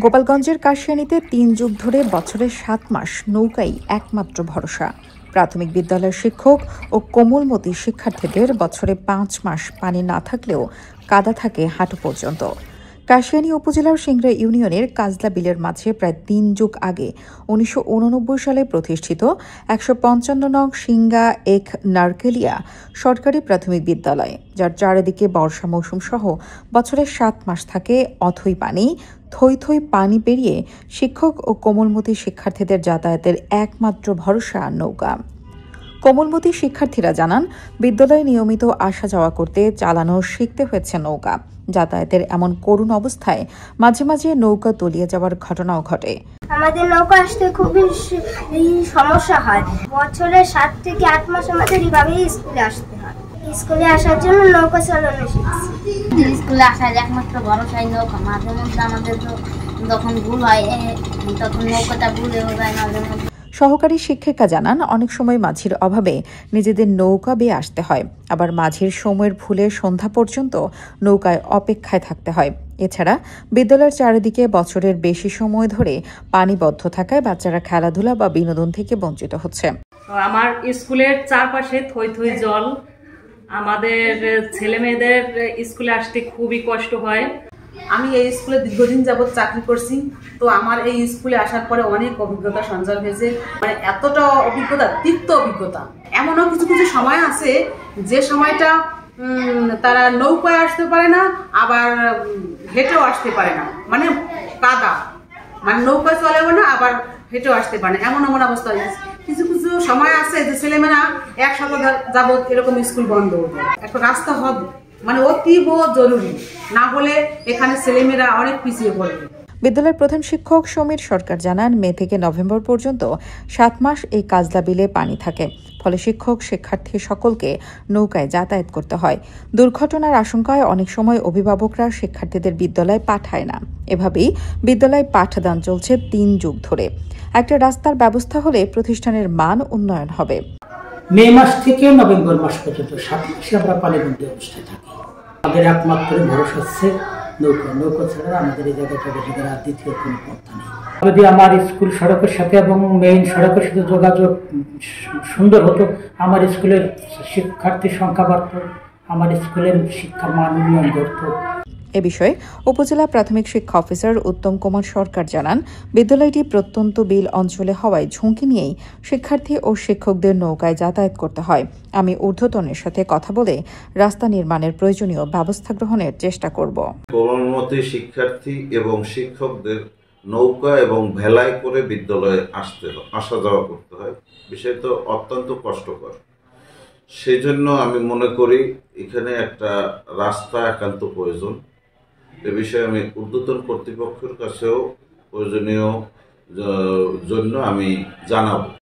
গোপালগঞ্জের কাশিয়ানীতে ৩ যুগ ধরে বছরে ৭ মাস নৌকাই একমাত্র ভরসা। প্রাথমিক বিদ্যালয়ের শিক্ষক ও কোমলমতি শিক্ষার্থীদের বছরে ৫ মাস পানি না থাকলেও কাদা থাকে হাঁটু পর্যন্ত। কাশিয়ানী উপজেলার সিংড়া ইউনিয়নের কাজলা বিলের মাঝে প্রায় ৩ যুগ আগে ১৯৮৯ সালে প্রতিষ্ঠিত ১৫৫ নং সিংগা এক নারকেলিয়া সরকারি প্রাথমিক বিদ্যালয়, যার চারিদিকে বর্ষা মৌসুম সহ বছরের ৭ মাস থাকে অথই পানি। থই থই পানি পেরিয়ে শিক্ষক ও কোমলমতি শিক্ষার্থীদের যাতায়াতের একমাত্র ভরসা নৌকা। কোমলমতি শিক্ষার্থীরা জানান, বিদ্যালয়ে নিয়মিত আসা যাওয়া করতে চালানো শিখতে হয়েছে নৌকা। যাতায়াতের এমন করুণ অবস্থায় মাঝে মাঝে নৌকা তলিয়ে যাওয়ার ঘটনাও ঘটে। আমাদের নৌকা আসতে খুবই সমস্যা হয়। বছরে ৭ থেকে ৮ মাস আমাদের এইভাবেই স্কুলে আসতে হয়। স্কুলে আসার জন্য নৌকা চালানো শিখছি। স্কুলে আসার একমাত্র ভরসাই নৌকা। মাঝে মধ্যে আমাদের যখন ভুল হয় তখন নৌকাটা ভুলে যায় মাঝে মধ্যে। সহকারী শিক্ষিকা জানান, অনেক সময় মাঝির অভাবে নিজেদের নৌকা বেয়ে আসতে হয়, আবার মাঝির সময়ের ভুলে সন্ধ্যা পর্যন্ত নৌকায় অপেক্ষায় থাকতে হয়। এছাড়া বিদ্যালয়ের চারিদিকে বছরের বেশি সময় ধরে পানিবদ্ধ থাকায় বাচ্চারা খেলাধুলা বা বিনোদন থেকে বঞ্চিত হচ্ছে। আমার স্কুলের চারপাশে থই থই জল, আমাদের ছেলে মেয়েদের স্কুলে আসতে খুবই কষ্ট হয়। আমি এই স্কুলে দীর্ঘদিন যাবৎ চাকরি করছি, তো আমার এই স্কুলে আসার পরে অনেক অভিজ্ঞতা সঞ্চার হয়েছে। মানে এতটা অভিজ্ঞতা, তিক্ত অভিজ্ঞতা। এমনও কিছু কিছু সময় আছে যে সময়টা তারা নৌকায় আসতে পারে না, আবার হেঁটেও আসতে পারে না। মানে কাদা, মানে নৌকায় চলেও না, আবার হেঁটেও আসতে পারে না, এমন এমন অবস্থা হয়েছে। কিছু কিছু সময় আছে যে ছেলেমেয়েরা এক সপ্তাহ যাবৎ এরকম স্কুল বন্ধ হবে। একটা রাস্তা হবে, মানে অতীব জরুরি, না হলে এখানে ছেলেমেয়েরা অনেক পিছিয়ে পড়বে। বিদ্যালয়ের প্রধান শিক্ষক সমীর সরকার জানান, মে থেকে নভেম্বর পর্যন্ত ৭ মাস এই কাজলা বিলে পানি থাকে। ফলে শিক্ষক শিক্ষার্থী সকলকে নৌকায় যাতায়াত করতে হয়। দুর্ঘটনার আশঙ্কায় অনেক সময় অভিভাবকরা শিক্ষার্থীদের বিদ্যালয়ে পাঠায় না। এভাবেই বিদ্যালয় পাঠদান চলছে ৩ যুগ ধরে। একটা রাস্তার ব্যবস্থা হলে প্রতিষ্ঠানের মান উন্নয়ন হবে। মে মাস থেকে নভেম্বর মাস পর্যন্ত ৭ মাসে আমরা পানিবন্দী অবস্থায় থাকি। আমাদের একমাত্র ভরসা হচ্ছে নৌকা। নৌকা ছাড়া আমাদের এই জায়গাটা আর দ্বিতীয় কোনো পন্থা নেই। যদি আমার স্কুল সড়কের সাথে এবং মেইন সড়কের সাথে যোগাযোগ সুন্দর হতো, আমার স্কুলের শিক্ষার্থীর সংখ্যা বাড়ত, আমার স্কুলের শিক্ষার মান উন্নয়ন করত। এ বিষয়ে উপজেলা প্রাথমিক শিক্ষা অফিসার উত্তম কুমার সরকার জানান, বিদ্যালয়টি প্রত্যন্ত বিল অঞ্চলে হওয়ায় ঝুঁকি নিয়েই শিক্ষার্থী ও শিক্ষকদের নৌকায় যাতায়াত করতে হয়। আমি ঊর্ধ্বতনের সাথে কথা বলে রাস্তা নির্মাণের প্রয়োজনীয় ব্যবস্থা গ্রহণের চেষ্টা করব। কোমলমতি শিক্ষার্থী এবং শিক্ষকদের নৌকা এবং ভেলায় করে বিদ্যালয়ে আসা যাওয়া করতে হয়। বিষয়টা অত্যন্ত কষ্টকর। সেই জন্য আমি মনে করি এখানে একটা রাস্তা একান্ত প্রয়োজন। এ বিষয়ে আমি ঊর্ধ্বতন কর্তৃপক্ষের কাছেও প্রয়োজনীয় জন্য আমি জানাবো।